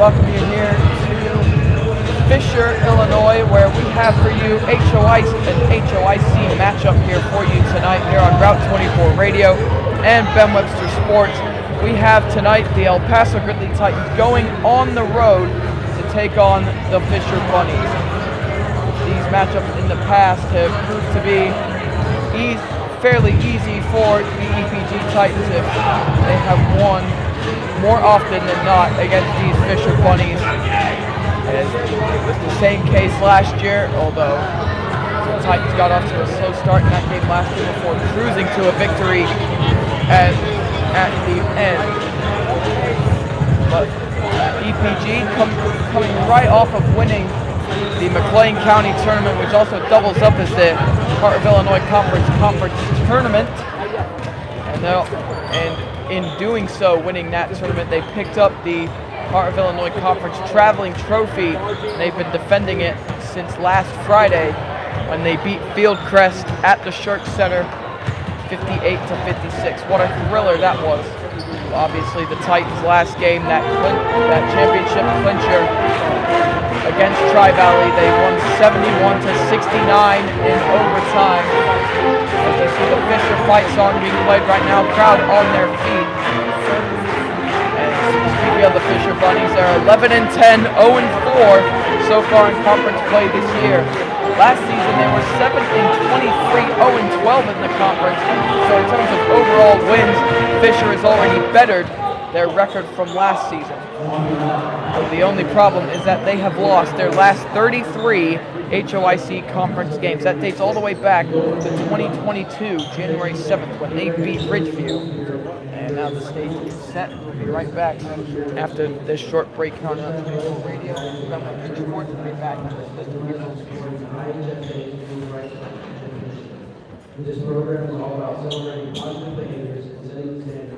welcome you here to Fisher, Illinois, where we have for you an HOIC matchup here for you tonight here on Route 24 Radio and Ben Webster Sports. We have tonight the El Paso Gridley Titans going on the road to take on the Fisher Bunnies. These matchups in the past have proved to be fairly easy for the EPG Titans if they have won more often than not against these Fisher Bunnies. And it was the same case last year, although the Titans got off to a slow start in that game last year before cruising to a victory at the end. But EPG coming right off of winning the McLean County tournament, which also doubles up as the Heart of Illinois Conference tournament, and in doing so, winning that tournament, they picked up the Heart of Illinois Conference traveling trophy, and they've been defending it since last Friday when they beat Fieldcrest at the Shirk Center 58-56. What a thriller that was. Obviously, the Titans' last game, that championship clincher against Tri-Valley, they won 71-69 in overtime. As you see the Fisher fight song being played right now, crowd on their feet. And speaking of the Fisher Bunnies, they're 11-10, 0-4 so far in conference play this year. Last season they were 7-23, 0-12 in the conference. So in terms of overall wins, Fisher has already bettered their record from last season. So the only problem is that they have lost their last 33 HOIC conference games. That dates all the way back to 2022, January 7th, when they beat Ridgeview. And now the stage is set. We'll be right back after this short break on radio. We'll be back. This program is all about celebrating positive behaviors and setting the standard.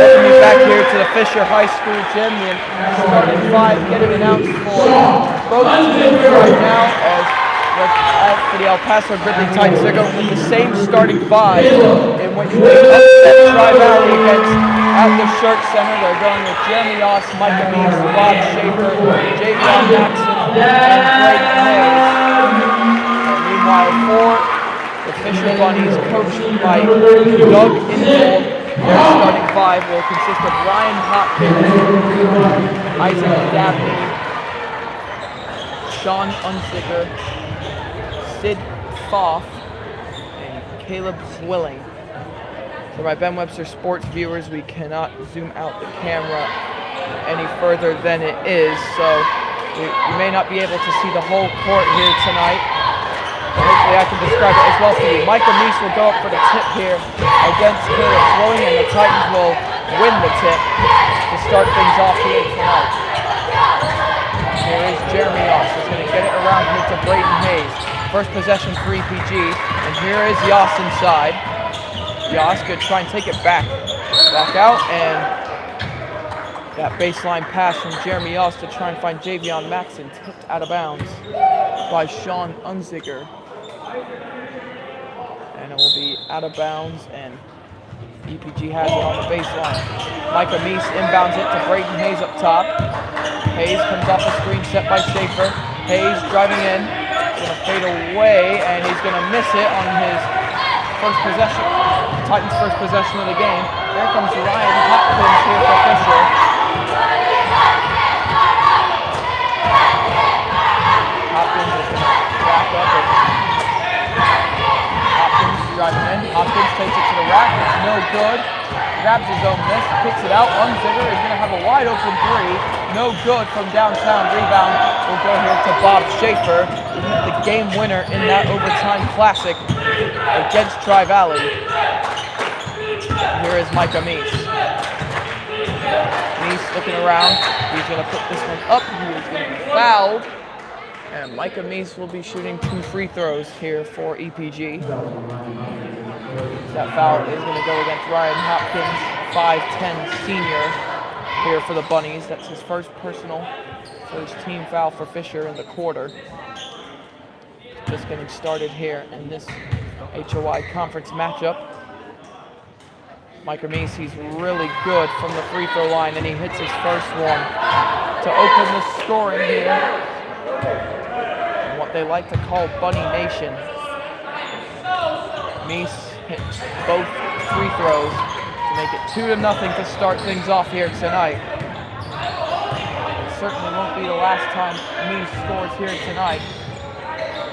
Welcome you back here to the Fisher High School gym. The starting five getting announced for both teams right now for the El Paso Gridley Titans. They're going with the same starting five in which they upset Tri-Valley against at the Shirk Center. They're going with Jeremy Oss, Micah Meeks, Bob Schaefer, Javion Maxson, and Blake Hayes. And meanwhile, for the Fisher Bunnies, coached by Doug Ingold, their starting five will consist of Ryan Hopkins, Isaac Dabney, Sean Unzicker, Sid Foff, and Caleb Zwilling. For my Ben Webster Sports viewers, we cannot zoom out the camera any further than it is, so you may not be able to see the whole court here tonight. But hopefully I can describe it as well for you. Micah Meeks will go up for the tip here against Caleb Zwilling, and the Titans will win the tip to start things off here tonight. Here is Jeremy Oss. He's going to get it around here to Braden Hayes. First possession for EPG, and here is Yoss inside. Yoss going to try and take it back out, and that baseline pass from Jeremy Yoss to try and find Javion Maxson, tipped out of bounds by Sean Unzicker. And it will be out of bounds, and EPG has it on the baseline. Micah Meeks inbounds it to Braden Hayes up top. Hayes comes off the screen set by Schaefer. Hayes driving in, going to fade away, and he's going to miss it on his first possession. Titans' first possession of the game. There comes Ryan Hopkins here for Fisher. Hopkins is going to back up. Hopkins driving in. Hopkins takes it to the rack. It's no good. Grabs his own miss, kicks it out. Unzicker is going to have a wide open three. No good from downtown. Rebound will go here to Bob Schaefer, who hit the game winner in that overtime classic against Tri-Valley. Here is Micah Meeks. Meeks looking around. He's going to put this one up. He is going to be fouled. And Micah Meeks will be shooting 2 free throws here for EPG. That foul is going to go against Ryan Hopkins, 5'10" senior here for the Bunnies. That's his first personal, first team foul for Fisher in the quarter. Just getting started here in this HOI conference matchup. Micah Meeks, he's really good from the free throw line, and he hits his first one to open the scoring here in what they like to call Bunny Nation. Meeks hits both free throws to make it 2-0 to start things off here tonight. It certainly won't be the last time Meeks scores here tonight.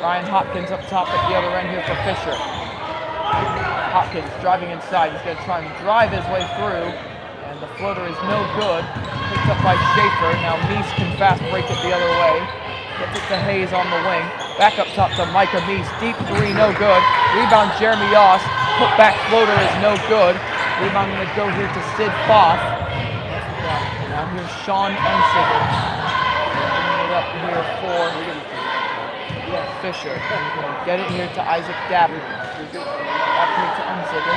Ryan Hopkins up top at the other end here for Fisher. Hopkins driving inside. He's going to try and drive his way through, and the floater is no good. Picked up by Schaefer. Now Meeks can fast break it the other way. Gets it to Hayes on the wing. Back up top to Micah Meeks. Deep three, no good. Rebound Jeremy Yoss. Put back floater is no good. Rebound going to go here to Sid Foff. Now here's Sean Unzicker. Bringing it up here for Fisher. He's going to get it here to Isaac Dabney. Back here to Unzicker.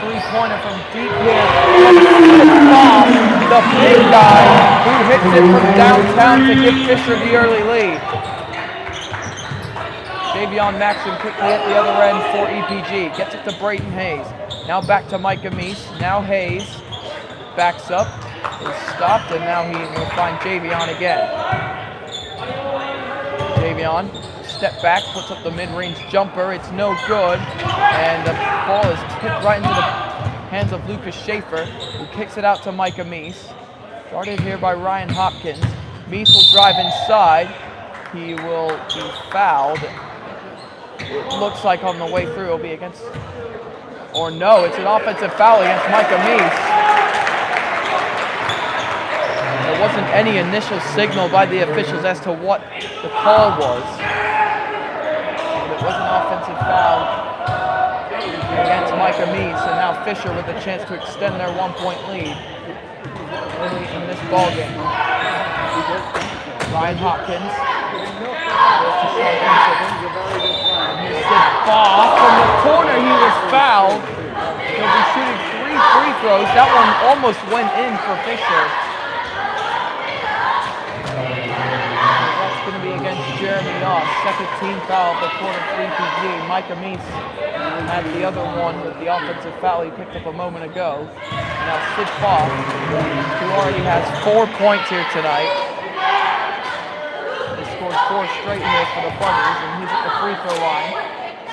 Three-pointer from deep here. Foff, the big guy who hits it from downtown to give Fisher the early lead. Javion Maxson quickly at the other end for EPG. Gets it to Braden Hayes. Now back to Micah Meeks. Now Hayes backs up. Is stopped, and now he will find Javion again. Javion, step back, puts up the mid-range jumper. It's no good, and the ball is tipped right into the hands of Lucas Schaefer, who kicks it out to Micah Meeks. Guarded here by Ryan Hopkins. Meeks will drive inside. He will be fouled. It looks like on the way through it'll be against, or no, it's an offensive foul against Micah Meeks. There wasn't any initial signal by the officials as to what the call was. But it was an offensive foul against Micah Meeks, and now Fisher with a chance to extend their 1-point lead early in this ballgame. Ryan Hopkins. And here's Sid Foff. From the corner he was fouled. He'll be shooting 3 free throws. That one almost went in for Fisher. That's going to be against Jeremy second team foul of the quarter for EPG. Micah Meese had the other one with the offensive foul he picked up a moment ago. Now Sid Foss, who already has 4 points here tonight. He scored 4 straight here for the Bunnies, and he's at the free throw line.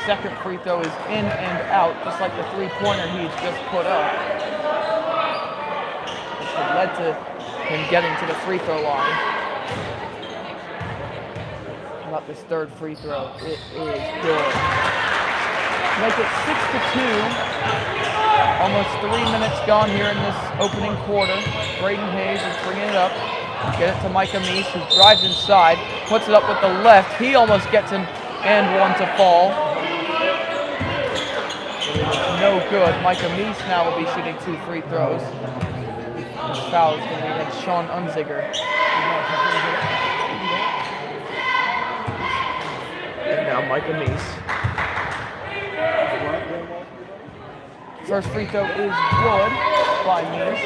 Second free throw is in and out, just like the three-pointer he's just put up. Which had led to him getting to the free throw line. How about this third free throw? It is good. Make it 6-2. Almost 3 minutes gone here in this opening quarter. Braden Hayes is bringing it up. Get it to Micah Meese, who drives inside, puts it up with the left. He almost gets an and one to fall. No good. Micah Meese now will be shooting 2 free throws. His foul is going to be against Sean Unziger. And now Micah Meese. First free throw is good by Meese.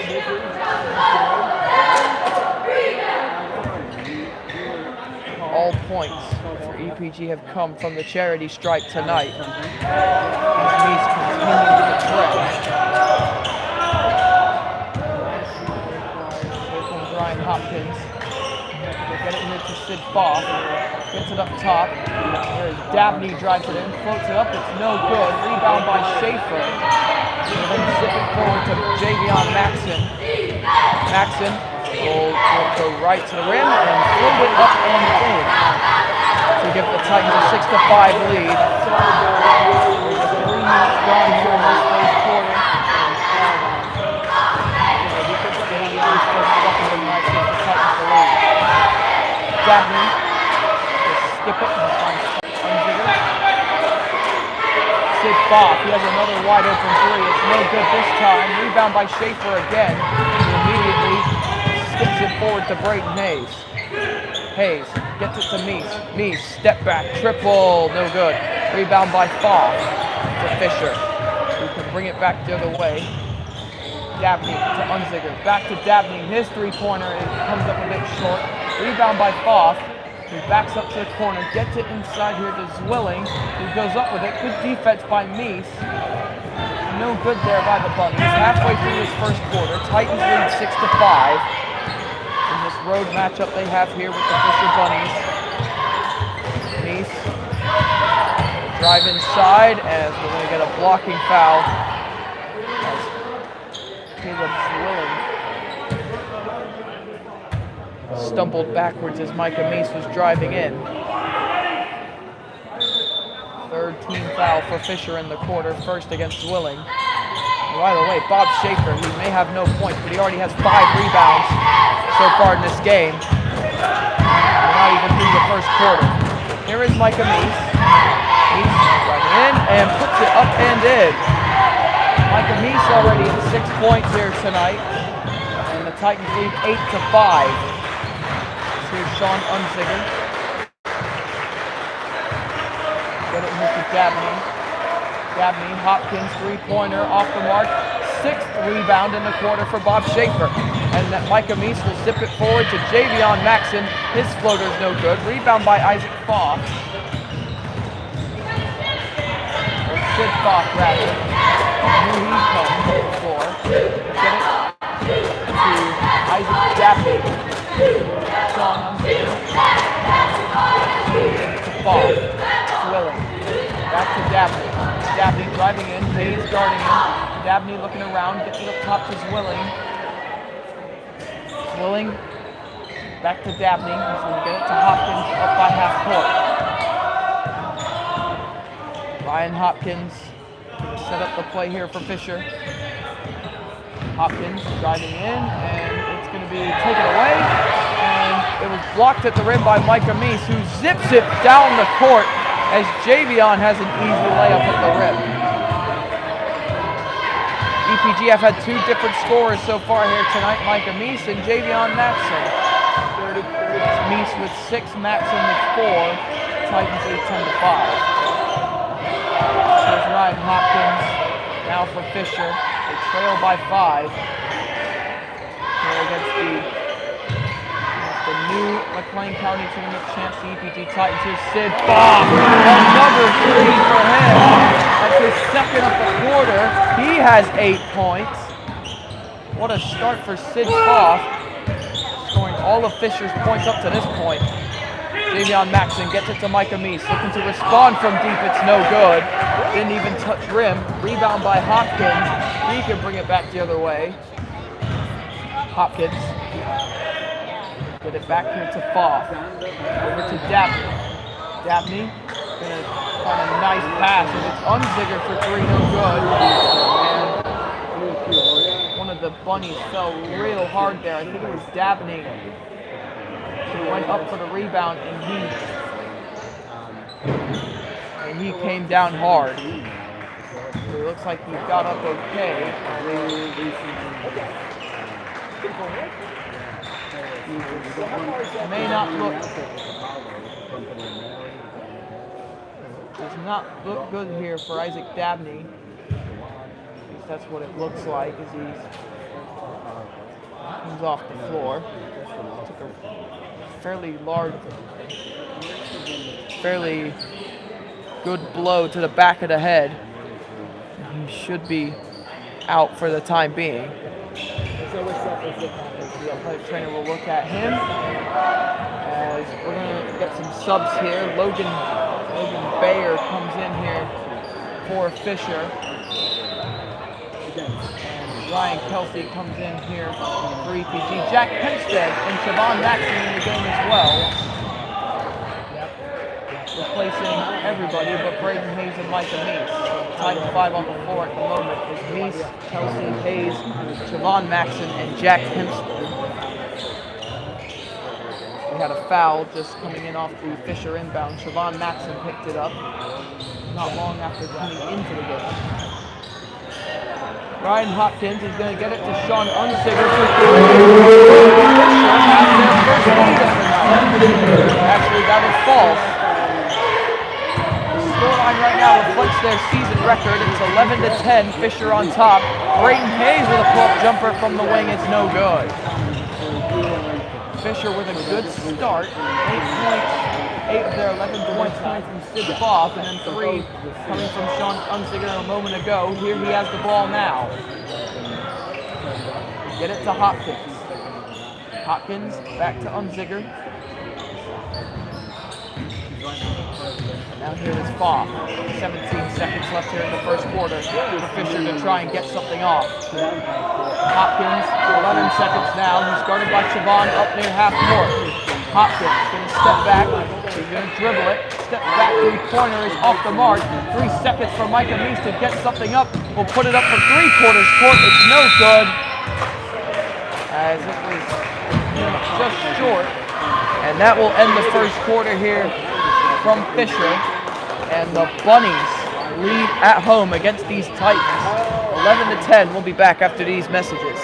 All points for EPG have come from the charity stripe tonight. As Meese continues to threat. Here comes Ryan Hopkins. They get it here to Sid Foss. Gets it up top. There's Dabney, drives it in, floats it up. It's no good. Rebound by Schaefer. And then zip it forward to Javion Maxson. Maxson will go right to the rim and float it up and in to give the Titans a 6-5 lead. There's 3 minutes gone here in this first quarter. Javion's first bucket of the night gives the Titans the lead. Dabney will skip it and finds Unziger. Sid Foss, he has another wide open 3. It's no good this time. Rebound by Schaefer again. He immediately skips it forward to Braden Hayes. Hayes gets it to Meese. Meese, step back, triple, no good. Rebound by Foss to Fisher, who can bring it back the other way. Dabney to Unziger, back to Dabney. His three-pointer comes up a bit short. Rebound by Foss. He backs up to the corner, gets it inside here to Zwilling, who goes up with it. Good defense by Meese. No good there by the Bunnies. Halfway through this first quarter, Titans lead 6-5 in this road matchup they have here with the Fisher Bunnies. Meese drive inside as we're going to get a blocking foul as Caleb Zwilling stumbled backwards as Micah Meese was driving in. Third team foul for Fisher in the quarter, first against Zwilling. And by the way, Bob Schaefer, he may have no points, but he already has 5 rebounds so far in this game. We're not even through the first quarter. Here is Micah Meese. Meese driving in and puts it up and in. Micah Meese already at 6 points here tonight. And the Titans lead 8-5. Here's Sean Unziger. Get it here to Dabney. Dabney, Hopkins, three-pointer off the mark. 6th rebound in the quarter for Bob Schaefer. And that Micah Meese will zip it forward to Javion Maxson. His floater's no good. Rebound by Isaac Foss. Or Sid Foss, rather. Here he comes to the floor. Get it to Isaac Dabney. Sean Unziger. To Foss. Zwilling. Back to Dabney. Dabney driving in. Hayes guarding him. Dabney looking around. Gets it up top to Zwilling. Zwilling. Back to Dabney. He's going to get it to Hopkins up by half court. Ryan Hopkins going to set up the play here for Fisher. Hopkins driving in, and it's going to be taken away. And it was blocked at the rim by Micah Meese, who zips it down the court as Javion has an easy layup at the rim. EPG have had 2 different scorers so far here tonight, Micah Meese and Javion Maxson. Meese with 6, Maxson with 4. Titans lead 10-5. Here's Ryan Hopkins, now for Fisher. They trail by 5. Here against the the new McLean County Tournament champs, the EPG Titans. Here's Sid Bob, another 3 for him. That's his second of the quarter. He has 8 points. What a start for Sid Bob, scoring all of Fisher's points up to this point. Davion Maxson gets it to Micah Meese, looking to respond from deep, it's no good. Didn't even touch rim. Rebound by Hopkins. He can bring it back the other way. Hopkins. Get it back here to Foff. Over to Dabney. Dabney gonna find a nice pass, and it's Unziger for 3, no good. And one of the Bunnies fell real hard there. I think it was Dabney. He went up for the rebound, and he came down hard. So it looks like he got up okay. May not look, does not look good here for Isaac Dabney. At least that's what it looks like as he comes off the floor. Took a fairly good blow to the back of the head. He should be out for the time being. The athletic trainer will look at him as we're going to get some subs here. Logan Bayer comes in here for Fisher. And Ryan Kelsey comes in here for EPG. Jack Hempstead and Siobhan Maxson in the game as well. Replacing everybody but Braden Hayes and Micah Meese. Titan 5 on the floor at the moment is Meese, Kelsey, Hayes, Siobhan Maxson, and Jack Hempstead. We had a foul just coming in off the Fisher inbound. Siobhan Maxson picked it up not long after coming into the game. Ryan Hopkins is going to get it to Sean Unziger for 3. Actually, that is false. The scoreline right now reflects their season record. It's 11-10. Fisher on top. Brayton Hayes with a pull-up jumper from the wing. It's no good. Fisher with a good start. 8 points. 8 of their 11 points coming from Sid Foff, and then 3 coming from Sean Unziger a moment ago. Here he has the ball now. Get it to Hopkins. Hopkins back to Unziger. Now here is Foff. 17 seconds left here in the first quarter for Fisher to try and get something off. Hopkins, 11 seconds now. He's guarded by Siobhan up near half court. Hopkins going to step back. He's going to dribble it. Step back three-pointer is off the mark. 3 seconds for Micah Meese to get something up. We'll put it up for three-quarters court. It's no good. As it was just short. And that will end the first quarter here from Fisher. And the Bunnies lead at home against these Titans. 11-10. We'll be back after these messages.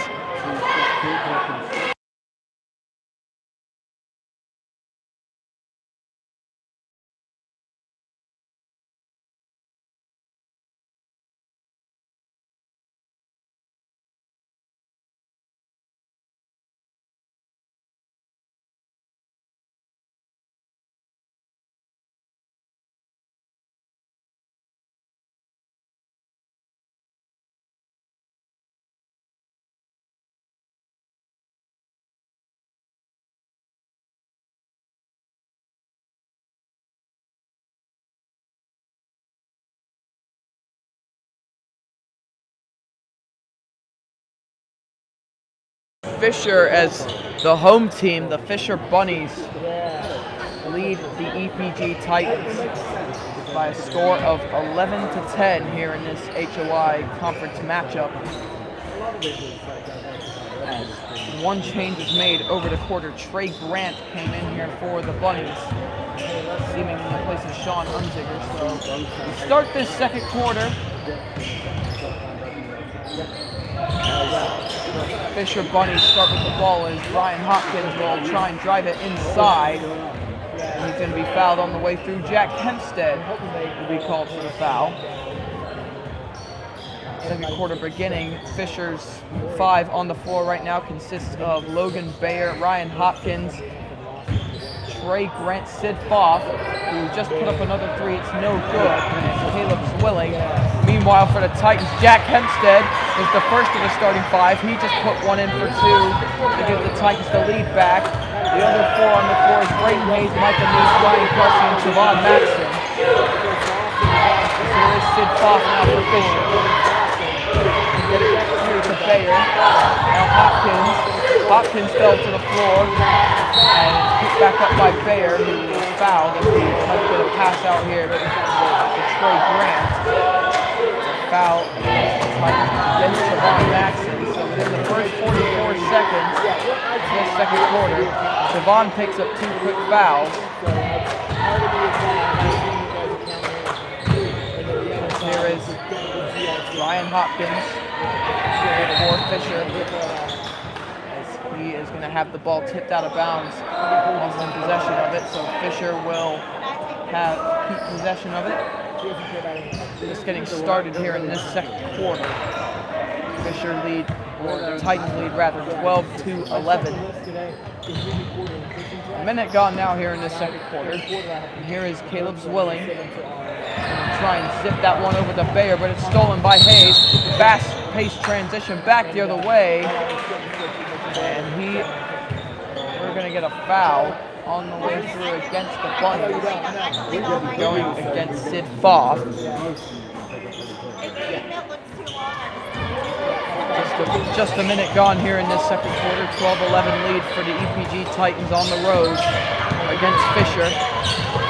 Fisher, as the home team, the Fisher Bunnies lead the EPG Titans by a score of 11-10 here in this HOI conference matchup. As one change is made over the quarter. Trey Grant came in here for the Bunnies, seemingly in place of Sean Unziger. So we start this second quarter. Fisher Bunnies start with the ball as Ryan Hopkins will try and drive it inside. And he's going to be fouled on the way through. Jack Hempstead will be called for the foul. Second quarter beginning. Fisher's 5 on the floor right now consists of Logan Bayer, Ryan Hopkins, Trey Grant Sid Foff, who just put up another three. It's no good. And Caleb Zwilling. Meanwhile, for the Titans, Jack Hempstead is the first of the starting five. He just put one in for two to give the Titans the lead back. The other four on the floor is Brayton Hayes, Micah Meese, Ryan Kelsey, and Javon Maxson. So there is Sid Foff now for Fisher. Get it here to Bayer. Now Hopkins fell to the floor and picked back up by Bayer, who was fouled. And he tried to get a pass out here to Trey Grant. Foul against Javon Maxson. So within the first 44 seconds of this second quarter, Javon picks up two quick fouls. Here is Ryan Hopkins for Fisher, as he is going to have the ball tipped out of bounds once in possession of it. So Fisher will keep possession of it. Just getting started here in this second quarter. Fisher lead, or the Titans lead rather, 12-11. A minute gone now here in this second quarter. And here is Caleb Zwilling. Try and zip that one over to Bayer, but it's stolen by Hayes. Fast-paced transition back the other way. And we're going to get a foul on the way through against the Bunnies. Going against Sid Foff. Just a minute gone here in this second quarter. 12-11 lead for the EPG Titans on the road against Fisher.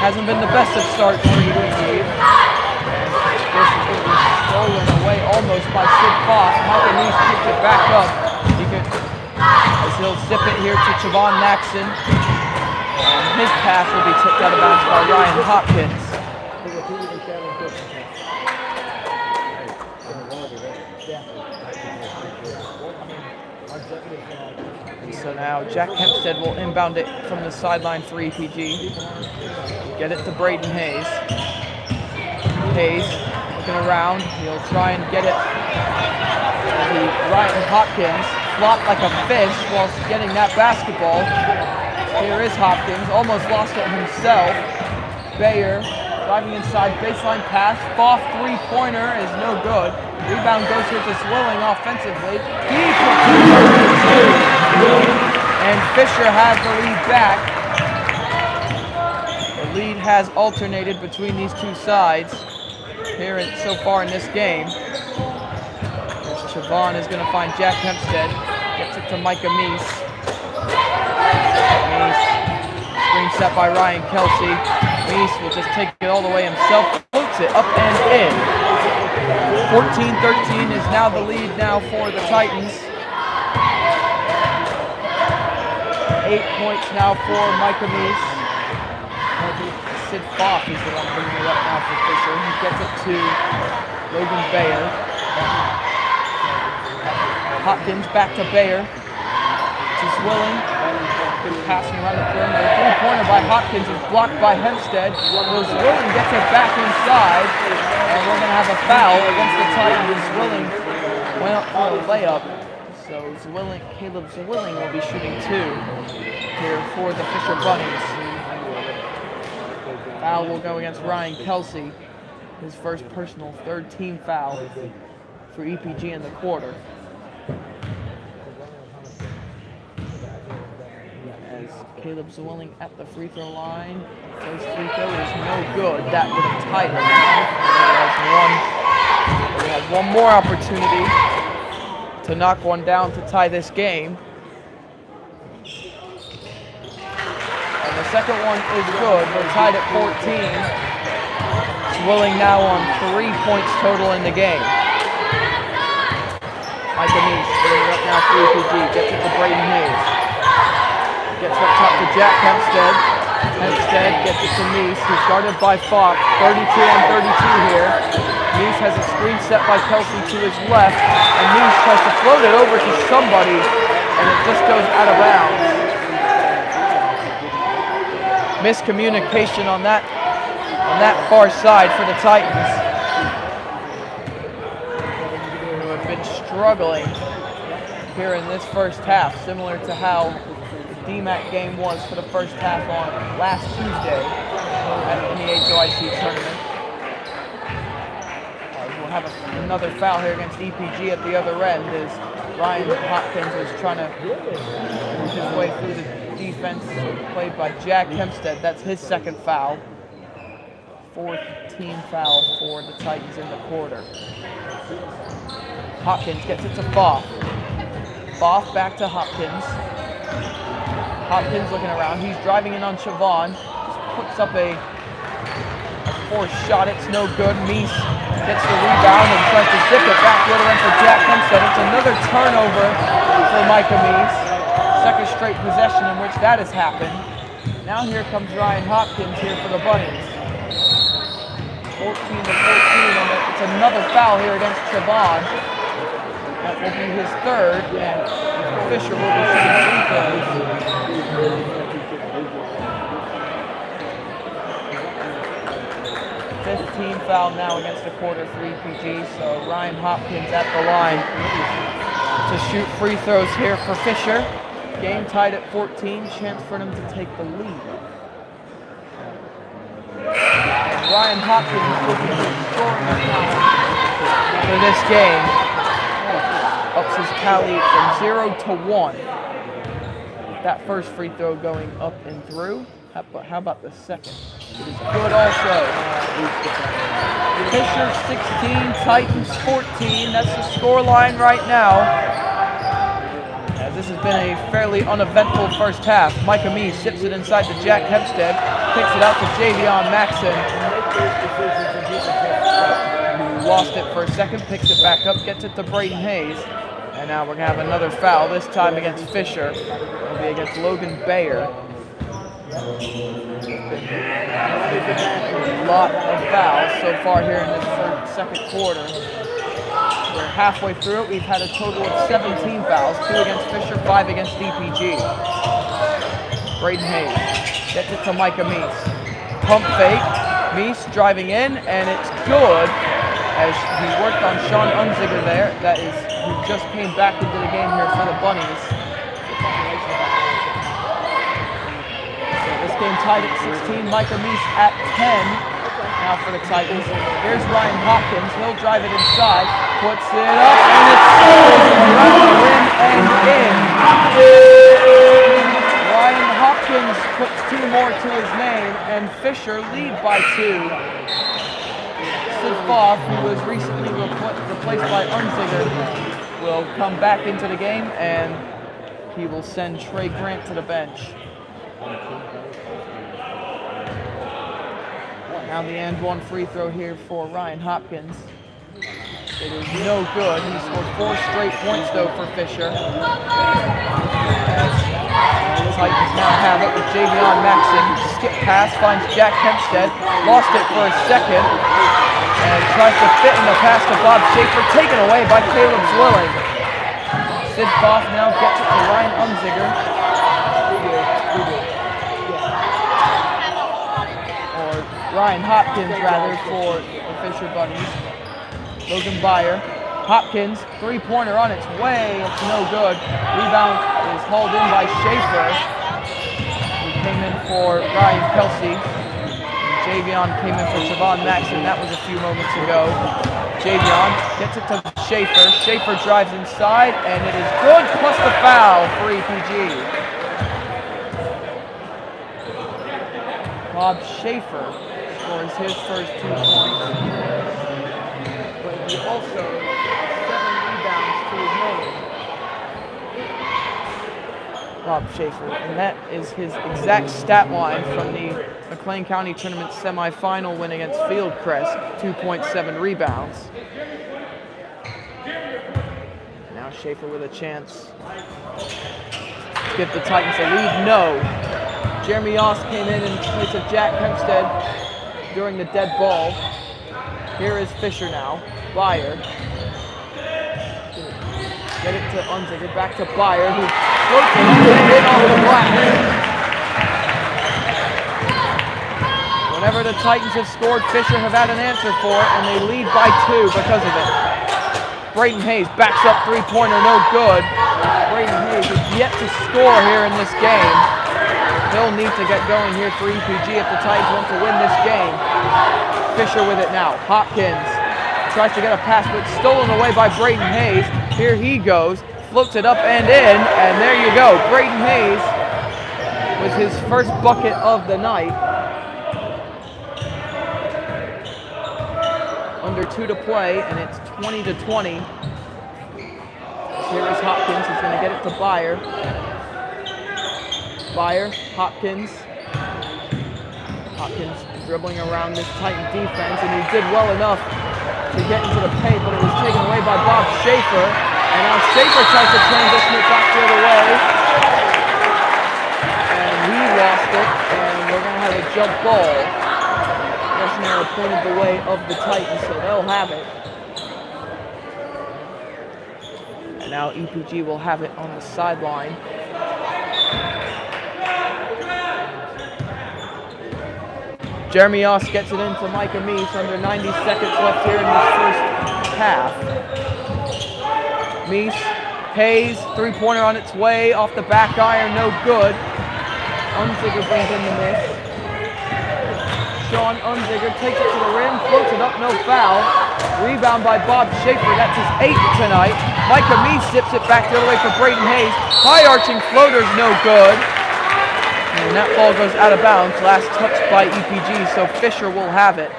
Hasn't been the best of starts for EPG. This is going to be stolen away almost by Sid Foff. Micah Meese picked it back up. As he'll zip it here to Javon Maxson. And his pass will be tipped out of bounds by Ryan Hopkins. And so now Jack Hempstead will inbound it from the sideline for EPG. Get it to Brayton Hayes. Hayes looking around. He'll try and get it to Ryan Hopkins. Flopped like a fish whilst getting that basketball. Here is Hopkins. Almost lost it himself. Bayer driving inside, baseline pass. Foff three-pointer is no good. Rebound goes here to Zwilling offensively. He puts it and Fisher has the lead back. The lead has alternated between these two sides here so far in this game. Javon is going to find Jack Hempstead. Gets it to Micah Meese. Meese, screen set by Ryan Kelsey. Meese will just take it all the way himself. Floats it up and in. 14-13 is now the lead now for the Titans. 8 points now for Micah Meese. Sid Foff is the one bringing it up now for Fisher. He gets it to Logan Bayer. Hopkins back to Bayer. To Zwilling. Good passing around the perimeter. Three-pointer by Hopkins is blocked by Hempstead. Zwilling gets it back inside. And we're going to have a foul against the Titans. Zwilling went up for a layup. So Caleb Zwilling will be shooting two here for the Fisher Bunnies. Foul will go against Ryan Kelsey. His first personal third-team foul for EPG in the quarter. As Caleb Zwilling at the free throw line. First free throw is no good. That would have tied it. He has one more opportunity to knock one down to tie this game. And the second one is good. We're tied at 14. Zwilling now on 3 points total in the game. Micah Meese bringing it up now for EPG. Gets it to Brayton Hayes. Gets up top to Jack Hempstead. Hempstead gets it to Meese, who's guarded by Fox. 32 on 32 here. Meese has a screen set by Kelsey to his left, and Meese tries to float it over to somebody, and it just goes out of bounds. Miscommunication on that far side for the Titans, who have been struggling here in this first half, similar to how the DMAC game was for the first half on last Tuesday in the HOIC tournament. We'll have another foul here against EPG at the other end as Ryan Hopkins is trying to move his way through the defense played by Jack Hempstead. That's his second foul. Fourth team foul for the Titans in the quarter. Hopkins gets it to Boff. Boff back to Hopkins. Hopkins looking around. He's driving in on Siobhan. Just puts up a forced shot. It's no good. Meese gets the rebound and tries to zip it back the other end for Jack Hempstead. It's another turnover for Micah Meese. Second straight possession in which that has happened. Now here comes Ryan Hopkins here for the Bunnies. 14 to 14, and it's another foul here against Siobhan. That will be his third, and Fisher will be shooting free throws. 15 foul now against the quarter for EPG, so Ryan Hopkins at the line to shoot free throws here for Fisher. Game tied at 14, chance for them to take the lead. And Ryan Hopkins looking for scoring for this game. Ups his tally from 0 to 1. That first free throw going up and through. How about the second? It is good also. Fisher 16, Titans 14. That's the score line right now. As this has been a fairly uneventful first half. Micah Meese sips it inside to Jack Hempstead. Kicks it out to Javion Maxson. Who lost it for a second, picks it back up, gets it to Braden Hayes. And now we're going to have another foul, this time against Fisher. It'll be against Logan Bayer. A lot of fouls so far here in this second quarter. We're halfway through it. We've had a total of 17 fouls, 2 against Fisher, 5 against DPG. Braden Hayes gets it to Micah Meese. Pump fake. Meese driving in, and it's good as he worked on Sean Unziger there. That is, who just came back into the game here for the Bunnies. Game tied at 16, Micah Meese at 10 now for the Titans. Here's Ryan Hopkins, he'll drive it inside, puts it up, and it's around the rim and in. Ryan Hopkins puts 2 more to his name, and Fisher lead by 2. Sid Foff, who was recently replaced by Unziger, will come back into the game, and he will send Trey Grant to the bench. Now the and one free throw here for Ryan Hopkins. It is no good. He scored 4 straight points though for Fisher. Titans now have it with Javion Maxson. Skip pass, finds Jack Hempstead. Lost it for a second. And tries to fit in the pass to Bob Schaefer. Taken away by Caleb Zwilling. Sid Foff now gets it to Ryan Unziger. Ryan Hopkins, rather, for the Fisher Bunnies. Logan Bayer. Hopkins, 3-pointer on its way. It's no good. Rebound is hauled in by Schaefer, who came in for Ryan Kelsey. Javion came in for Siobhan Maxson. That was a few moments ago. Javion gets it to Schaefer. Schaefer drives inside, and it is good, plus the foul for EPG. Bob Schaefer scores his first 2 points, but he also has 7 rebounds to his name. Bob Schaefer, and that is his exact stat line from the McLean County Tournament semifinal win against Fieldcrest, 2.7 rebounds. Now Schaefer with a chance to give the Titans a lead. No. Jeremy Yost came in place of Jack Hempstead during the dead ball. Here is Fisher now. Bayer. Get it to Unziger. Back to Bayer, who floats it in off the glass. Whenever the Titans have scored, Fisher have had an answer for it, and they lead by 2 because of it. Braden Hayes backs up three-pointer, no good. Braden Hayes is yet to score here in this game. He'll need to get going here for EPG if the Titans want to win this game. Fisher with it now. Hopkins tries to get a pass, but stolen away by Braden Hayes. Here he goes, floats it up and in, and there you go. Braden Hayes with his first bucket of the night. Under 2 to play, and it's 20-20. Here is Hopkins. He's going to get it to Byer. Byer, Hopkins. Hopkins dribbling around this Titan defense, and he did well enough to get into the paint, but it was taken away by Bob Schaefer. And now Schaefer tries to transition it back the other way. And he lost it, and we're going to have a jump ball. Arrow pointed the way of the Titans, so they'll have it. And now EPG will have it on the sideline. Jeremy Oss gets it into Micah Meese under 90 seconds left here in this first half. Meese, Hayes, three-pointer on its way, off the back iron, no good. Unziger brings in the miss. Sean Unziger takes it to the rim, floats it up, no foul. Rebound by Bob Schaefer, that's his 8th tonight. Micah Meese zips it back the other way for Braden Hayes. High arching floaters, no good. And that ball goes out of bounds, last touched by EPG, so Fisher will have it.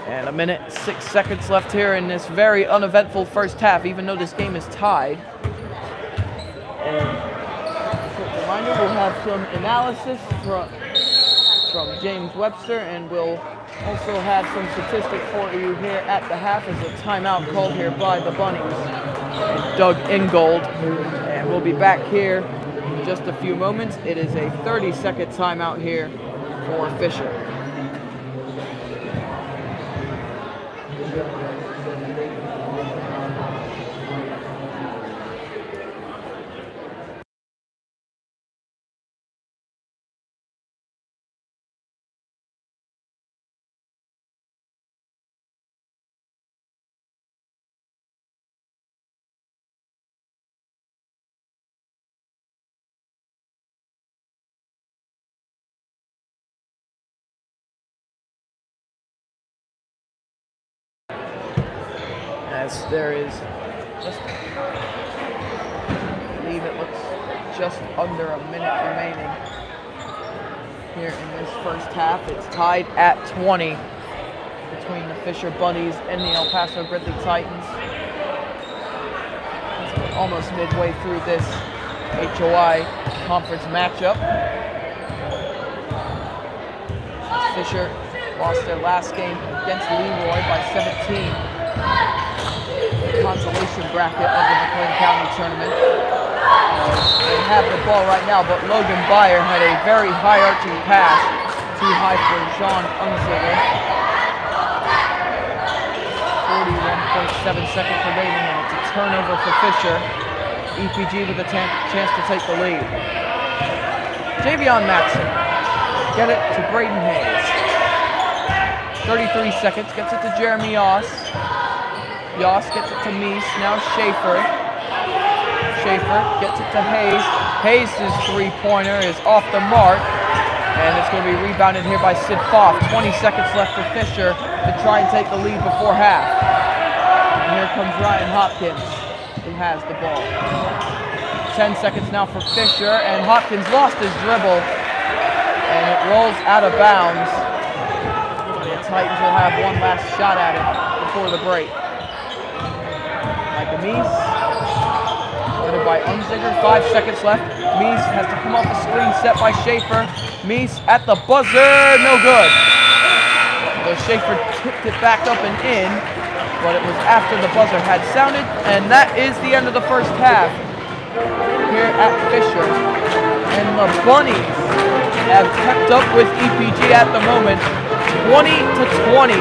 And 1 minute, 6 seconds left here in this very uneventful first half, even though this game is tied. And quick reminder, we'll have some analysis from James Webster, and we'll also have some statistics for you here at the half as a timeout called here by the Bunnies and Doug Ingold. And we'll be back here in just a few moments. It is a 30-second timeout here for Fisher. As there is just, I believe it looks just under a minute remaining here in this first half. It's tied at 20 between the Fisher Bunnies and the El Paso Gridley Titans. It's almost midway through this HOI conference matchup. Fisher lost their last game against Leroy by 17. Consolation bracket of the McLean County tournament. They have the ball right now, but Logan Byer had a very high arching pass, too high for Sean Unziger. 41.7 seconds remaining, and it's a turnover for Fisher. EPG with a chance to take the lead. Javion Maxson, get it to Braden Hayes. 33 seconds, gets it to Jeremy Oss. Yoss gets it to Meese, now Schaefer. Schaefer gets it to Hayes. Hayes' three-pointer is off the mark, and it's going to be rebounded here by Sid Foff. 20 seconds left for Fisher to try and take the lead before half. And here comes Ryan Hopkins, who has the ball. 10 seconds now for Fisher, and Hopkins lost his dribble, and it rolls out of bounds. The Titans will have one last shot at it before the break. Micah Meese, guarded by Unziger, 5 seconds left. Meese has to come off the screen set by Schaefer. Meese at the buzzer, no good. So Schaefer tipped it back up and in, but it was after the buzzer had sounded, and that is the end of the first half here at Fisher. And the Bunnies have kept up with EPG at the moment. 20-20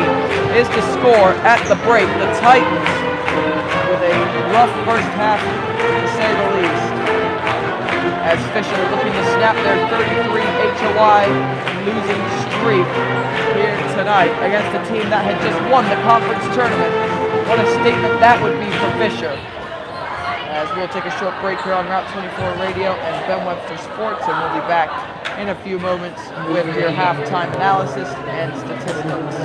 is the score at the break. The Titans with a rough first half, to say the least, as Fisher looking to snap their 33 HOI losing streak here tonight against a team that had just won the conference tournament What a statement that would be for Fisher. As we'll take a short break here on Route 24 Radio and Ben Webster Sports, and we'll be back in a few moments with your halftime analysis and statistics.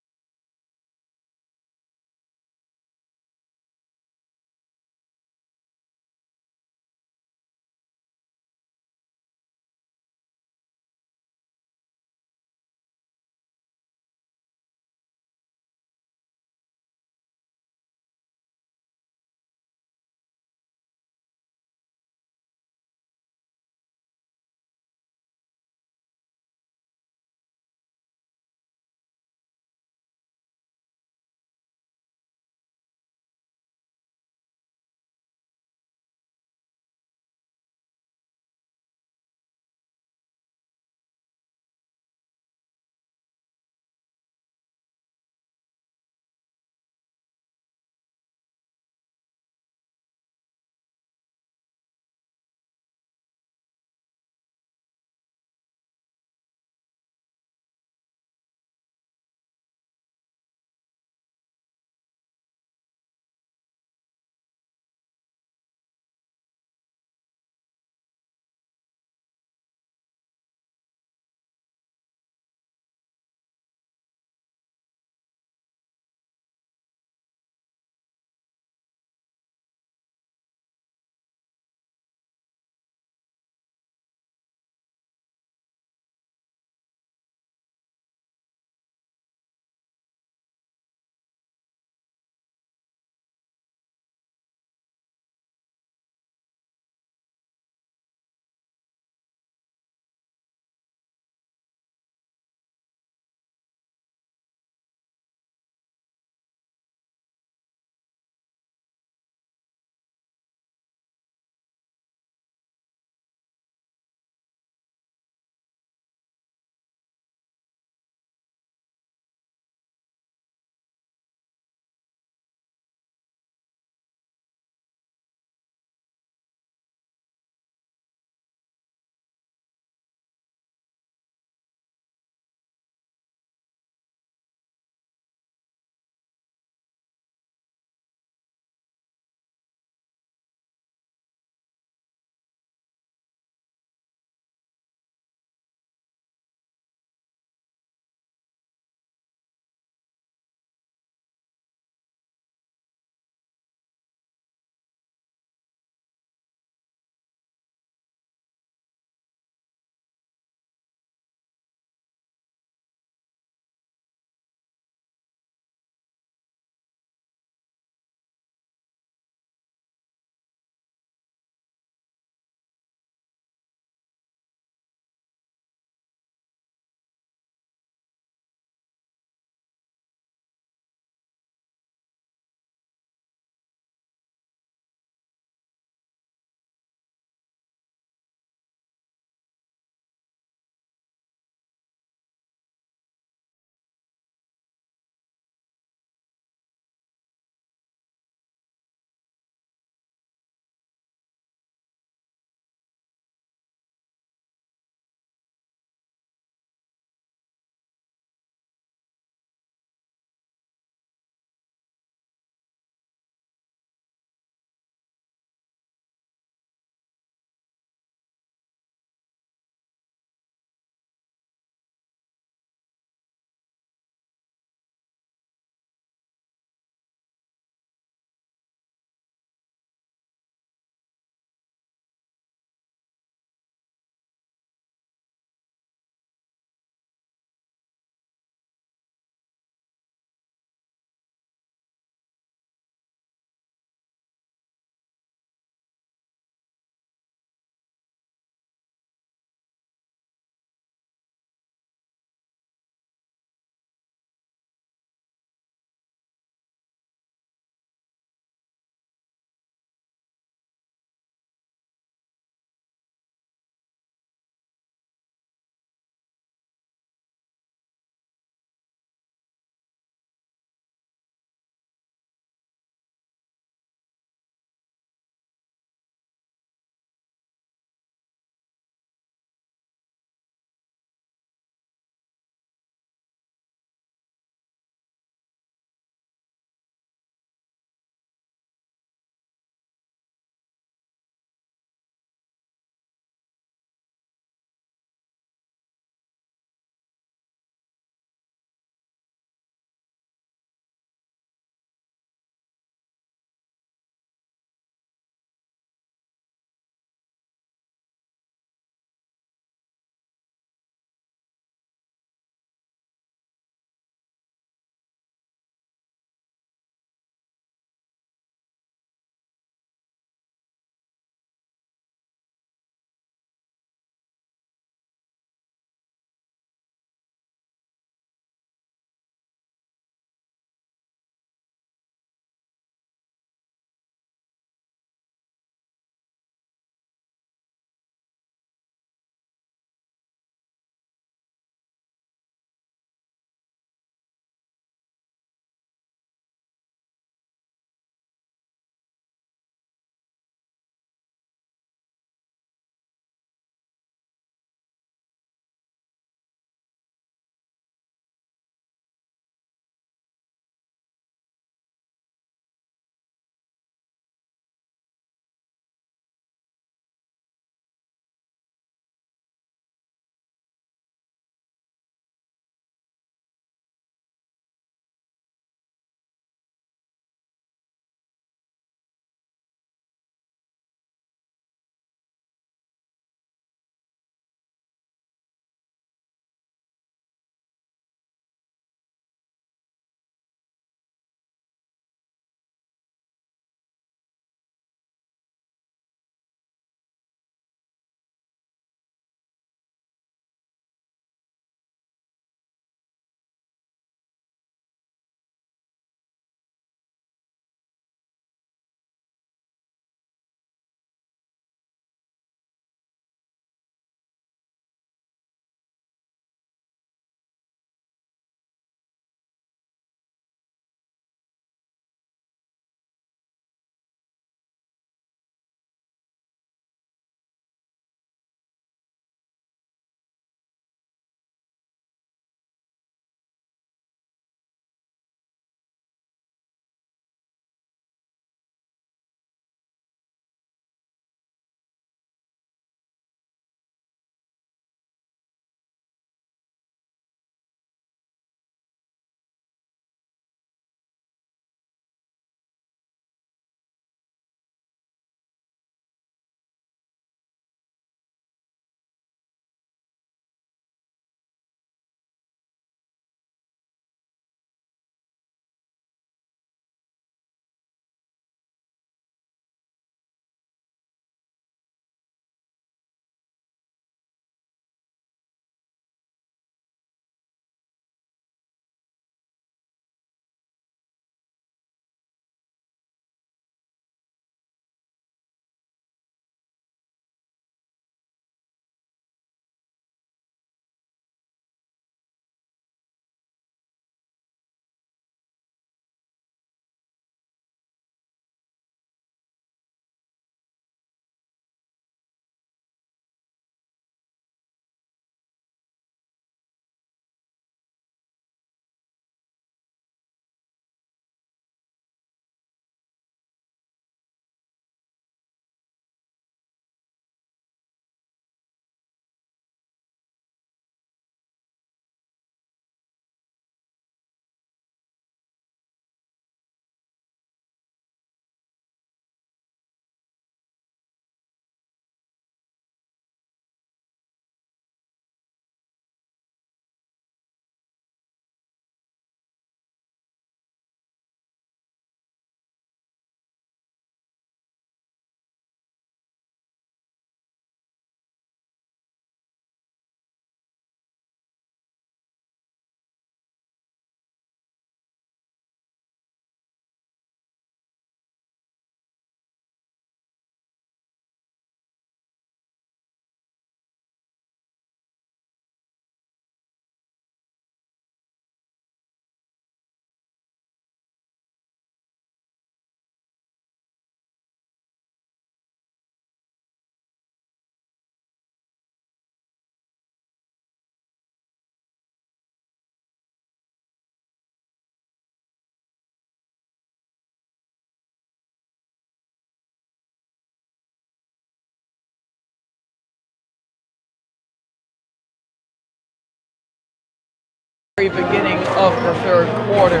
Beginning of the third quarter.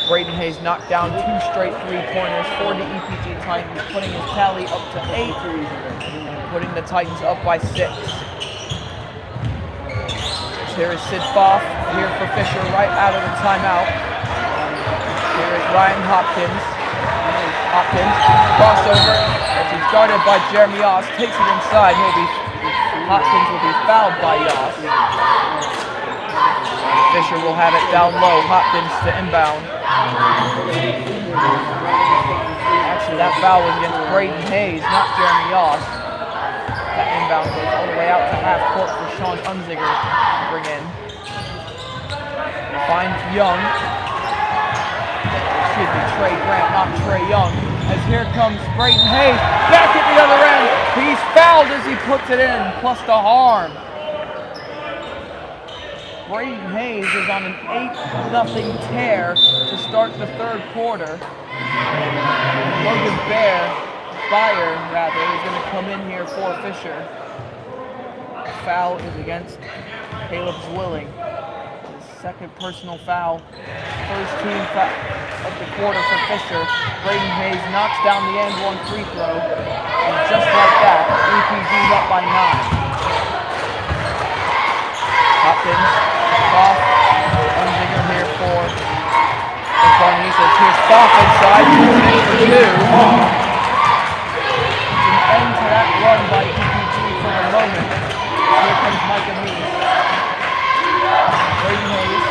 Braden Hayes knocked down 2 straight three-pointers for the EPG Titans, putting his tally up to 8 and putting the Titans up by 6. Here is Sid Foff here for Fisher right out of the timeout. Here is Ryan Hopkins. Crossover as he's guarded by Jeremy Yoss, takes it inside. Hopkins will be fouled by Yoss. Fisher will have it down low. Hopkins to inbound. Actually, that foul was against Braden Hayes, not Jeremy Yoss. That inbound goes all the way out to half court for Sean Unziger to bring in. Finds Young. Excuse me, Trey Grant, not Trey Young. As here comes Braden Hayes, back at the other end. He's fouled as he puts it in, plus the harm. Braden Hayes is on an 8-0 tear to start the third quarter. Logan Bayer is going to come in here for Fisher. Foul is against Caleb Zwilling. His second personal foul. First team foul of the quarter for Fisher. Braden Hayes knocks down the end one free throw. And just like that, EPG's up by 9. Hopkins, Foff, Unziger here for the Bunnies. As here's Foff inside, 2 for 2. An end to that run by EPG for the moment. Here comes Micah Meese. Braden Hayes.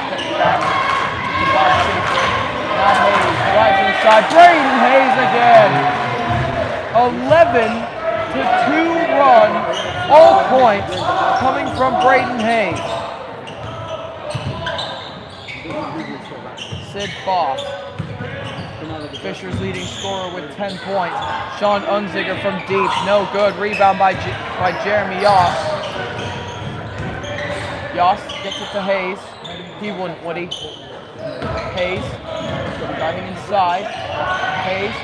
Steps back to Bob Schaefer. Now Hayes drives inside. Braden Hayes again. 11-2 run. All points coming from Braden Hayes. Sid Foff. Fisher's leading scorer with 10 points. Sean Unziger from deep. No good. Rebound by Jeremy Yoss. Yoss gets it to Hayes. He wouldn't, would he? Hayes driving inside. Hayes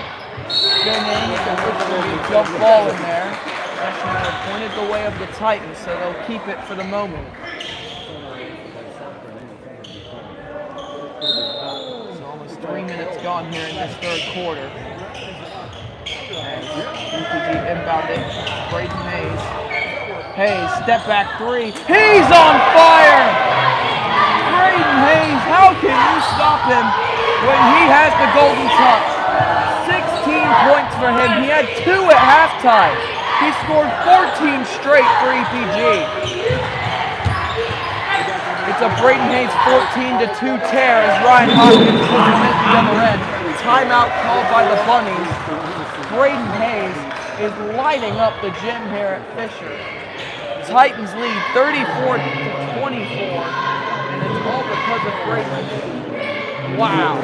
spinning. There's going to be a jump ball in there. Freshman pointed the way of the Titans, so they'll keep it for the moment. So almost 3 minutes gone here in this third quarter. And EPG inbounded. Braden Hayes. Hayes, step back 3. He's on fire! Braden Hayes, how can you stop him when he has the golden touch? 16 points for him. He had 2 at halftime. He scored 14 straight for EPG. It's a Braden Hayes 14-2 tear as Ryan Hopkins puts him at the other end. Timeout called by the Bunnies. Braden Hayes is lighting up the gym here at Fisher. Titans lead 34-24, and it's all because of Braden Hayes. Wow.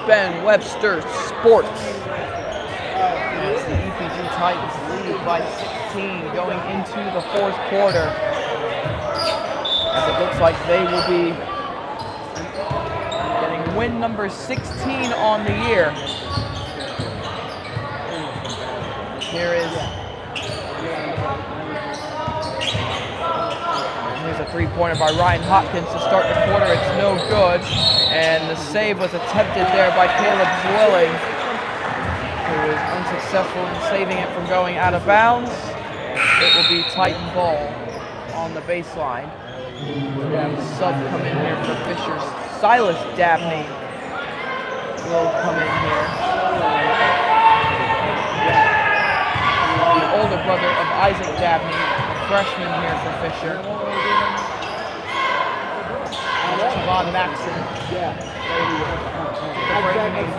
Ben Webster Sports. As the EPG Titans lead by 16 going into the fourth quarter. As it looks like they will be getting win number 16 on the year. Here's a three-pointer by Ryan Hopkins to start the quarter. It's no good. And the save was attempted there by Caleb Zwilling, who was unsuccessful in saving it from going out of bounds. It will be Titan ball on the baseline. We have a sub come in here for Fisher. Silas Dabney will come in here. The older brother of Isaac Dabney, a freshman here for Fisher. Javon Maxson.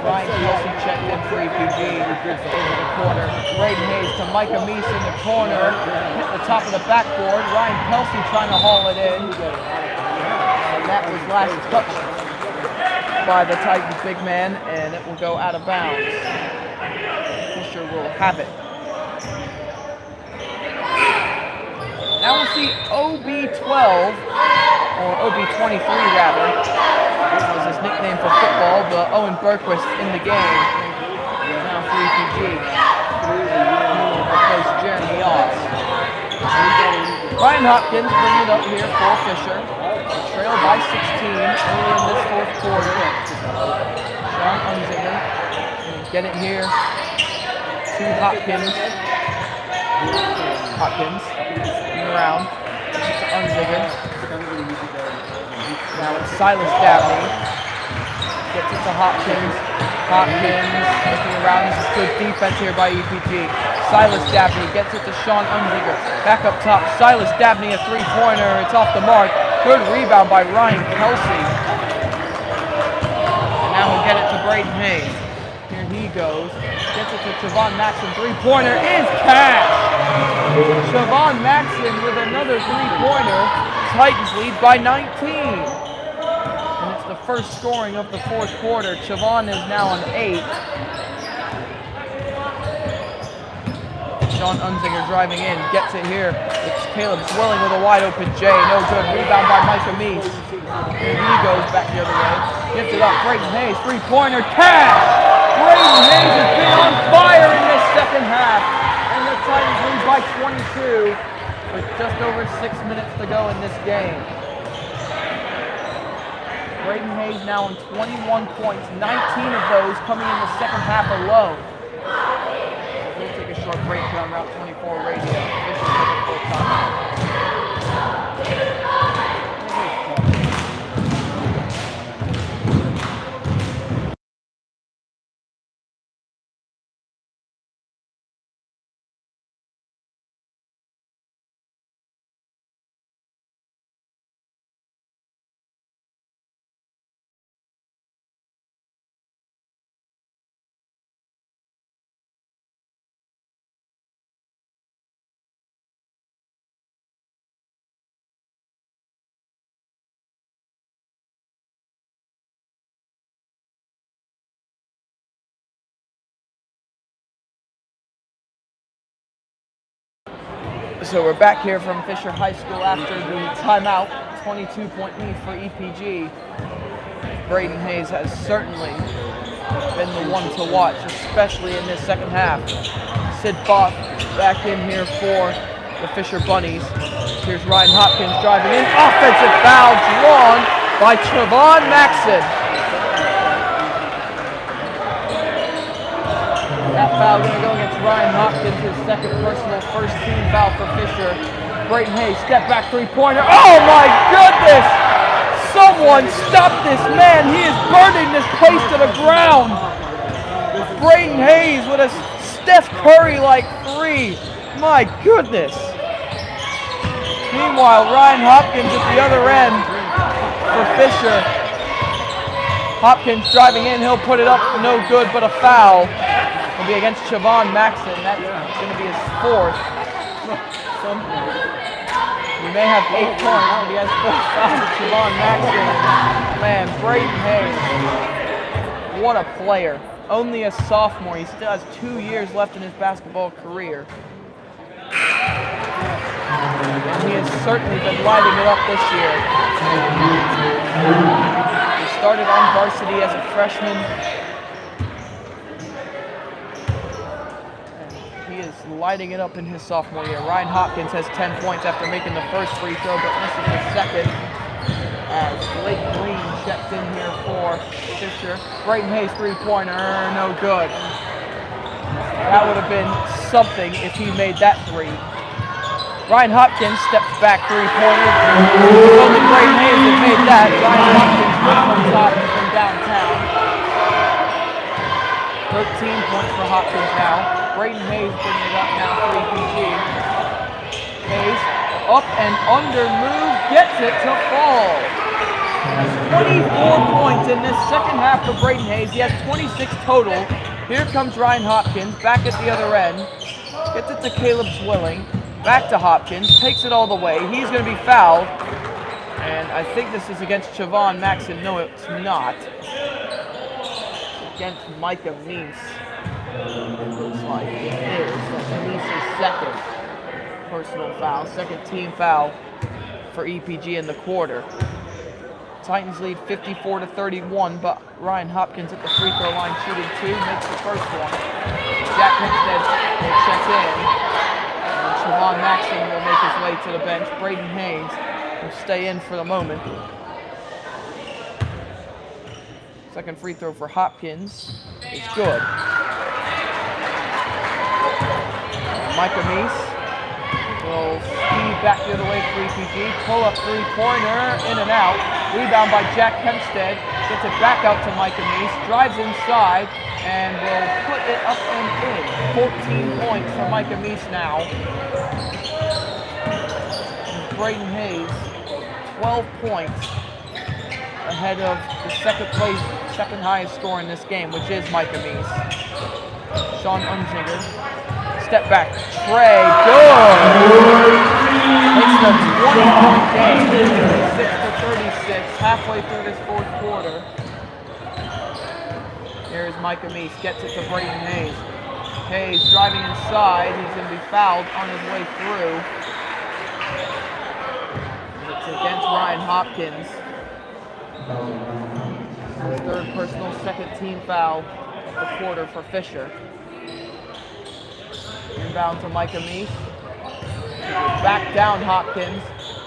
Ryan Kelsey checked in for EPG over the corner. Braden Hayes to Micah Meese in the corner. Hit the top of the backboard. Ryan Kelsey trying to haul it in. And that was last touched by the Titans big man, and it will go out of bounds. Fisher will have it. Now we'll see OB12, or OB23 rather. That was his nickname for football, but Owen Berquist in the game. Now for EPG. Who will replace Jeremy Oz. Ryan Hopkins bringing it up here for Fisher. The trail by 16 early in this fourth quarter. Sean Unzinger get it here to Hopkins. Around to Unzinger. Now it's Silas Dabney. Gets it to Hopkins. Looking around. This is good defense here by EPG. Silas Dabney gets it to Sean Unzinger. Back up top. Silas Dabney, a three-pointer. It's off the mark. Good rebound by Ryan Kelsey. And now he'll get it to Braden Hayes. Here he goes. Gets it to Javon Maxson. Three-pointer is cash. Javon Maxson with another three-pointer. Titans lead by 19. And it's the first scoring of the fourth quarter. Javon is now on 8. Sean Unzinger driving in, gets it here. It's Caleb Zwilling with a wide open J. No good. Rebound by Micah Meese. Here he goes back the other way. Gets it up. Braden Hayes, three-pointer. Cash! Braden Hayes has been on fire in this second half. And the Titans lead by 22 with just over 6 minutes to go in this game. Braden Hayes now on 21 points, 19 of those coming in the second half alone. We'll take a short break here on Route 24 Radio. Fisher taking full time. So we're back here from Fisher High School after the timeout. 22-point lead for EPG. Braden Hayes has certainly been the one to watch, especially in this second half. Sid Foth back in here for the Fisher Bunnies. Here's Ryan Hopkins driving in. Offensive foul drawn by Javon Maxson. That foul going to go against Ryan Hopkins, his second personal first-team foul for Fisher. Braden Hayes, step back three-pointer. Oh my goodness! Someone stop this man! He is burning this place to the ground. Braden Hayes with a Steph Curry-like three. My goodness! Meanwhile, Ryan Hopkins at the other end for Fisher. Hopkins driving in, he'll put it up, no good, but a foul. Will be against Javon Maxson. That's going to be his fourth. He may have 8 points, but he has 4 fouls with Javon Maxson. Man, Braden Hayes. What a player. Only a sophomore. He still has 2 years left in his basketball career. And he has certainly been lighting it up this year. He started on varsity as a freshman. And he is lighting it up in his sophomore year. Ryan Hopkins has 10 points after making the first free throw, but misses the second. As Blake Green checks in here for Fisher. Brayton Hayes three-pointer, no good. That would have been something if he made that three. Ryan Hopkins steps back three-pointer. Only Brayton Hayes had made that. Ryan Hopkins puts on top from downtown. 13 points for Hopkins now. Brayton Hayes bringing it up now for EPG. Hayes up and under move, gets it to fall. 24 points in this second half for Brayton Hayes. He has 26 total. Here comes Ryan Hopkins back at the other end. Gets it to Caleb Zwilling. Back to Hopkins. Takes it all the way. He's going to be fouled. And I think this is against Chavon Maxon. No, it's not. It's against Micah Meese. It looks like it is. That's Meese's second personal foul. Second team foul for EPG in the quarter. Titans lead 54-31, but Ryan Hopkins at the free throw line shooting two, makes the first one. Jack Hempstead will check in. And Chavon Maxon will make his way to the bench. Brayton Hayes will stay in for the moment. Second free throw for Hopkins is good. Micah Meese will speed back the other way for EPG. Pull up three-pointer, in and out. Rebound by Jack Hempstead. Gets it back out to Micah Meese. Drives inside and will put it up and in. 14 points for Micah Meese now. And Brayton Hayes, 12 points ahead of the second highest scorer in this game, which is Micah Meese. Sean Unzinger. Step back, Trey, good! It's the 20-point game, 36-36, halfway through this fourth quarter. Here's Micah Meese, gets it to Brayton Hayes. Hayes driving inside, he's going to be fouled on his way through. It's against Ryan Hopkins. His third personal, second team foul of the quarter for Fisher. Inbound to Micah Meese. Back down Hopkins.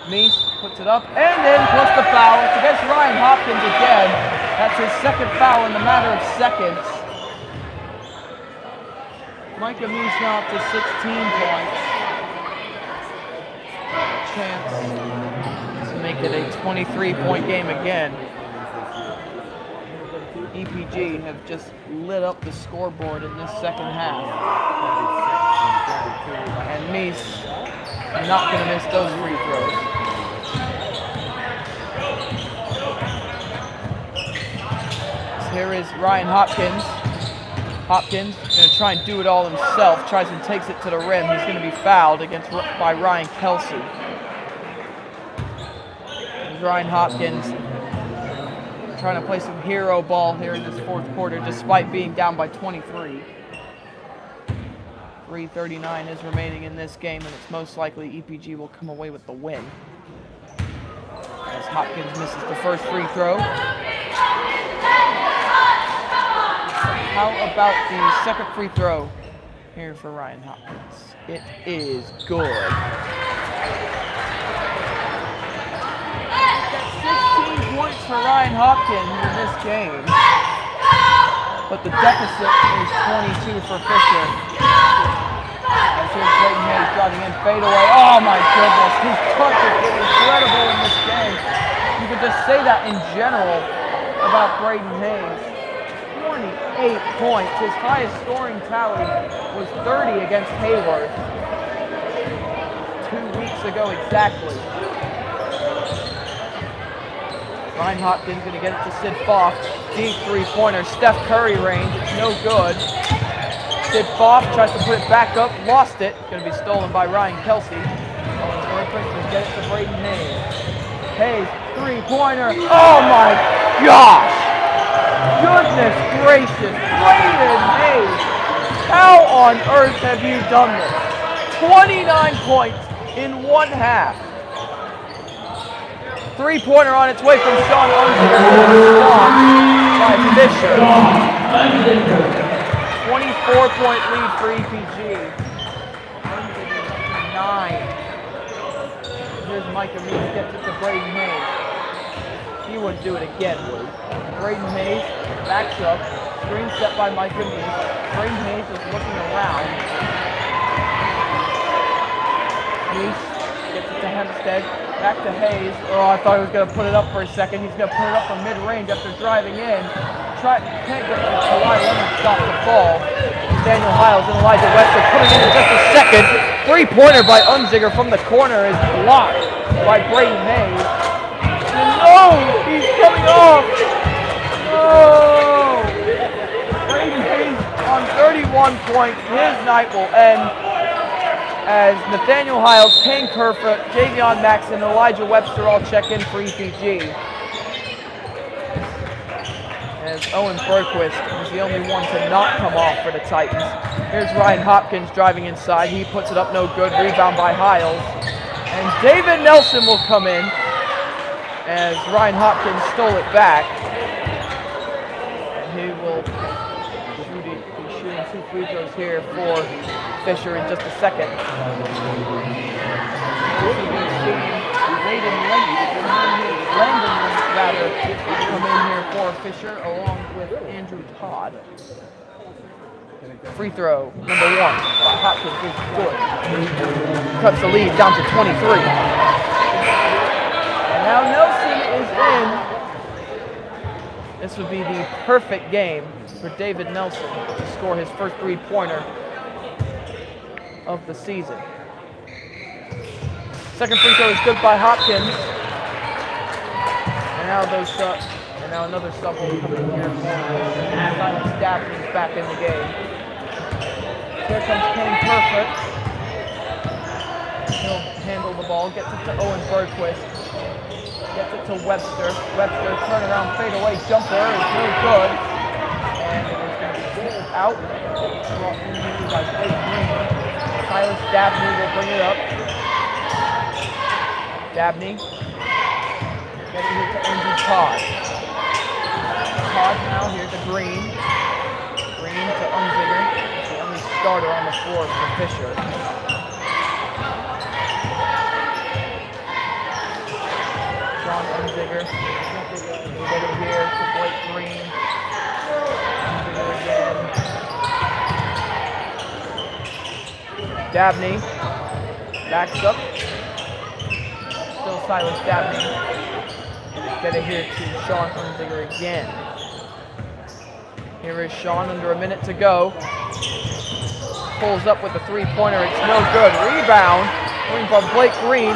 Meese puts it up and in, plus the foul. It's against Ryan Hopkins again. That's his second foul in a matter of seconds. Micah Meese now up to 16 points. Chance to make it a 23-point game again. EPG have just lit up the scoreboard in this second half. And Meese not going to miss those free throws. So here is Ryan Hopkins. Hopkins going to try and do it all himself. Tries and takes it to the rim. He's going to be fouled by Ryan Kelsey. Here's Ryan Hopkins trying to play some hero ball here in this fourth quarter despite being down by 23. 3:39 is remaining in this game, and it's most likely EPG will come away with the win. As Hopkins misses the first free throw. How about the second free throw here for Ryan Hopkins? It is good. 16 points for Ryan Hopkins in this game. But the deficit is 22 for Fisher. As here's Brayton Hayes driving in, fade away. Oh my goodness, his touch has been incredible in this game. You could just say that in general about Brayton Hayes. 28 points. His highest scoring tally was 30 against Hayward 2 weeks ago exactly. Ryan Hopkins going to get it to Sid Foff. Deep three-pointer. Steph Curry range. It's no good. Sid Foff tries to put it back up. Lost it. Going to be stolen by Ryan Kelsey. Going to get it to Brayton Hayes. Hayes, three-pointer. Oh my gosh! goodness gracious. Braden Hayes, how on earth have you done this? 29 points in 1 half. 3-pointer on its way from Sean Unziger. By Fisher. 24-point lead for EPG. 9. Here's Micah Meeks, gets it to Braden Hayes. He wouldn't do it again, would he? Braden Hayes backs up. Screen set by Micah Meeks. Braden Hayes is looking around. Meeks gets it to Hempstead. Back to Hayes. Oh, I thought he was going to put it up for a second. He's going to put it up from mid-range after driving in. Can't get it to Kawhi Leonard, stop the ball. Daniel Hiles and Elijah Webster putting in just a second. 3-pointer by Unziger from the corner is blocked by Braden Hayes. And no, he's coming off. No. Braden Hayes on 31 points. His night will end as Nathaniel Hiles, Kane Kerfoot, Javion Maxson, and Elijah Webster all check in for EPG. As Owen Berquist is the only one to not come off for the Titans. Here's Ryan Hopkins driving inside. He puts it up, no good. Rebound by Hiles. And David Nelson will come in as Ryan Hopkins stole it back. And he will be shooting 2 free throws here for Fisher in just a second. Landon come in here for Fisher along with Andrew Todd. Free throw number 1 by Hopkins is good. Cuts the lead down to 23. And now Nelson is in. This would be the perfect game for David Nelson to score his first 3-pointer of the season. Second free throw is good by Hopkins. And now another sub will come in here. Simon Stafford's back in the game. Here comes Kane Kerfoot. He'll handle the ball, gets it to Owen Berquist. Gets it to Webster. Webster, turnaround, fadeaway jumper is really good. And it is going to be pulled out. Brought in by Blake Green. Silas Dabney will bring it up. Dabney. Getting it to Andrew Todd. Todd now here to Green. Green to Unziger. It's the only starter on the floor for Fisher. Sean Unziger. Get it here to Blake Green. Unziger again. Dabney. Backs up. Still Silas Dabney. Get it here to Sean Unziger again. Here is Sean under a minute to go. Pulls up with a 3-pointer. It's no good. Rebound coming from Blake Green.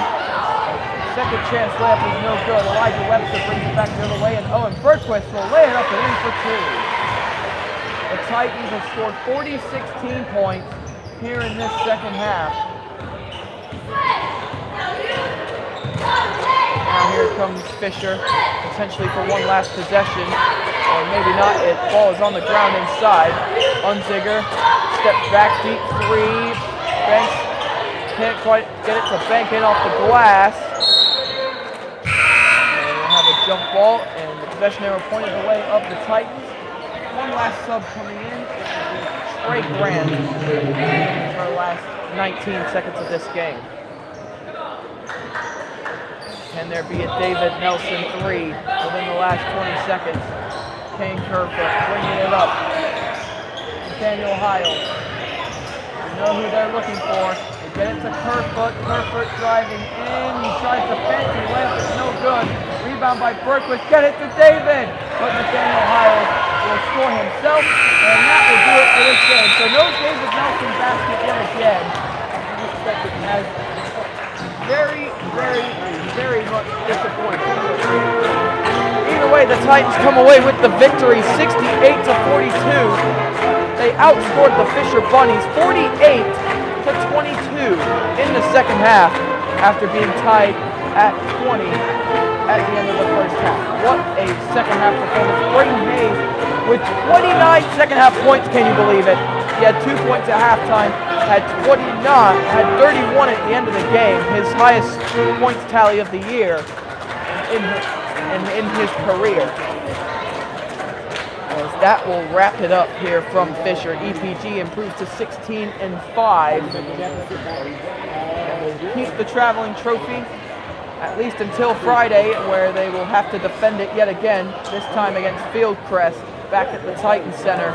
Second chance layup is no good. Elijah Webster brings it back the other way, and Owen Berquist will lay it up and in for 2. The Titans have scored 16 points here in this second half. Now here comes Fisher, potentially for one last possession, or maybe not. The ball is on the ground inside. Unziger steps back, deep 3. Banks can't quite get it to bank in off the glass. And we'll have a jump ball, and the possession arrow pointed the way of the Titans. One last sub coming in. It will be Trey Grant for the last 19 seconds of this game. Can there be a David Nelson 3 within the last 20 seconds? Kane Kerfoot bringing it up. Nathaniel Hiles. You know who they're looking for. They get it to Kerfoot. Kerfoot driving in. He tries to fancy layup. It's no good. Rebound by Berquist. Get it to David. But Nathaniel Hiles will score himself. And that will do it for this game. So no David Nelson basket yet again. As very, very, very much disappointing. Either way, the Titans come away with the victory, 68-42. They outscored the Fisher Bunnies 48-22 in the second half after being tied at 20 at the end of the first half. What a second half performance. Braden Hayes with 29 second half points. Can you believe it? He had 2 points at halftime, had 31 at the end of the game, his highest points tally of the year in his career. As that will wrap it up here from Fisher. EPG improves to 16-5. And will keep the traveling trophy at least until Friday, where they will have to defend it yet again, this time against Fieldcrest, back at the Titan Center.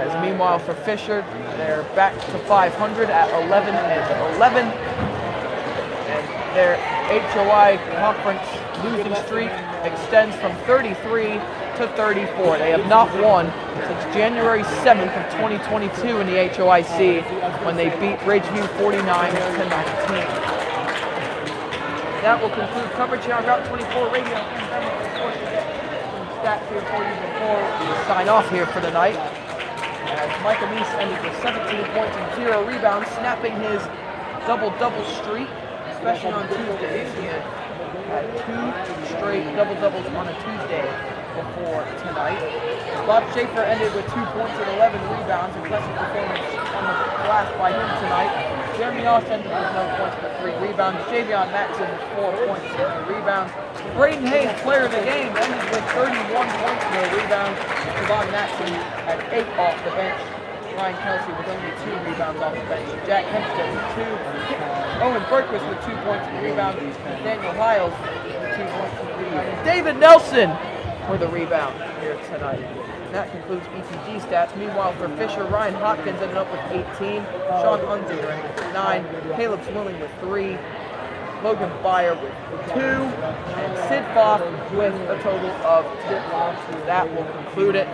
As meanwhile for Fisher, they're back to 500 at 11-11. And their HOI conference losing streak extends from 33 to 34. They have not won since January 7th of 2022 in the HOIC, when they beat Ridgeview 49-19. That will conclude coverage here on Route 24 Radio. Of course, we get some stats here for you before we sign off here for the night. As Michael Meese ended with 17 points and 0 rebounds, snapping his double-double streak, especially on Tuesdays. He had 2 straight double-doubles on a Tuesday before tonight. Bob Schaefer ended with 2 points and 11 rebounds. Impressive performance on the glass by him tonight. Jeremy Oss ended with no points but 3 rebounds. Javion Maxson with 4 points and 3 rebounds. Braden Hayes, player of the game, ended with 31 points and no rebounds. Javon Maxson had 8 off the bench. Ryan Kelsey with only 2 rebounds off the bench. Jack Hempstead with 2. Owen Berquist with 2 points and rebounds. Daniel Hiles with 2 points and rebounds. David Nelson for the rebound here tonight. And that concludes EPG stats. Meanwhile for Fisher, Ryan Hopkins ended up with 18. Sean Unzinger ended with 9. Caleb Swilling with 3. Logan Byer with 2. And Sid Foff with a total of 10. That will conclude it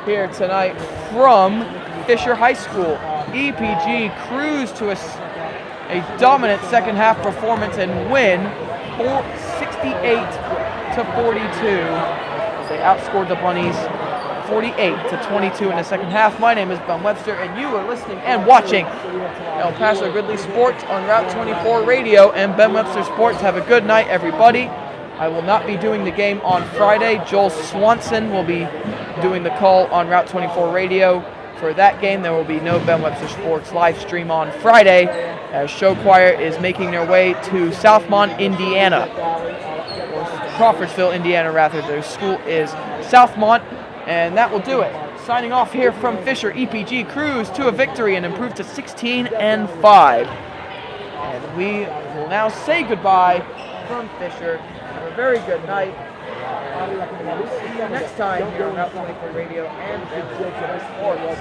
here tonight from Fisher High School. EPG cruised to a dominant second half performance and win 68 to 42. They outscored the Bunnies 48 to 22 in the second half. My name is Ben Webster, and you are listening and watching El Paso Gridley Sports on Route 24 Radio and Ben Webster Sports. Have a good night, everybody. I will not be doing the game on Friday. Joel Swanson will be doing the call on Route 24 Radio. For that game, there will be no Ben Webster Sports live stream on Friday, as Show Choir is making their way to Southmont, Indiana. Crawfordsville, Indiana, rather. Their school is Southmont, and that will do it. Signing off here from Fisher, EPG cruised to a victory and improved to 16-5. And we will now say goodbye from Fisher. Have a very good night. We'll see you next time here on Route 24 Radio and Sports.